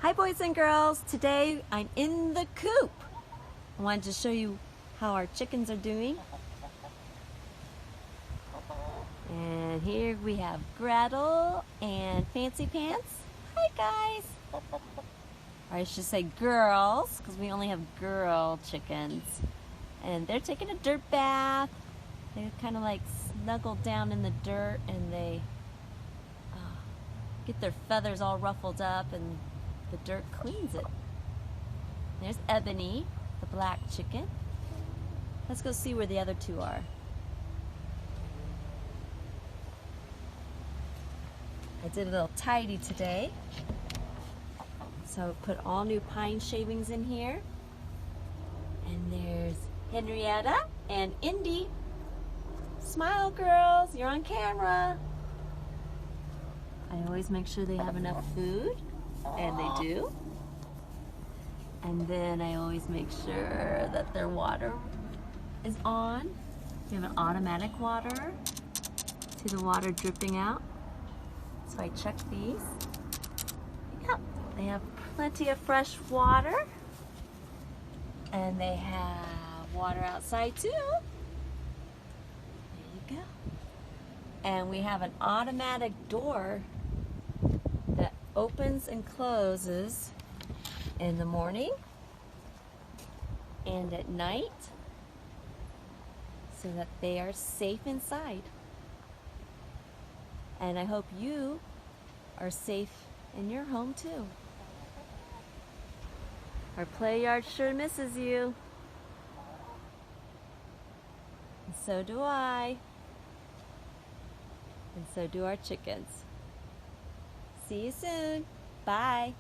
Hi boys and girls, today I'm in the coop. I wanted to show you how our chickens are doing. And here we have Gretel and Fancy Pants. Hi guys. Or I should say girls, because we only have girl chickens. And they're taking a dirt bath. They kind of like snuggle down in the dirt and they get their feathers all ruffled up and the dirt cleans it. There's Ebony, the black chicken. Let's go see where the other two are. I did a little tidy today. So put all new pine shavings in here. And there's Henrietta and Indy. Smile girls, you're on camera. I always make sure they have enough food, and they do. And then I always make sure that their water is on. We have an automatic water. See the water dripping out? So I check these. Yep, they have plenty of fresh water. And they have water outside too. There you go. And we have an automatic door that opens and closes in the morning and at night so that they are safe inside. And I hope you are safe in your home too. Our play yard sure misses you. And so do I. And so do our chickens. See you soon. Bye.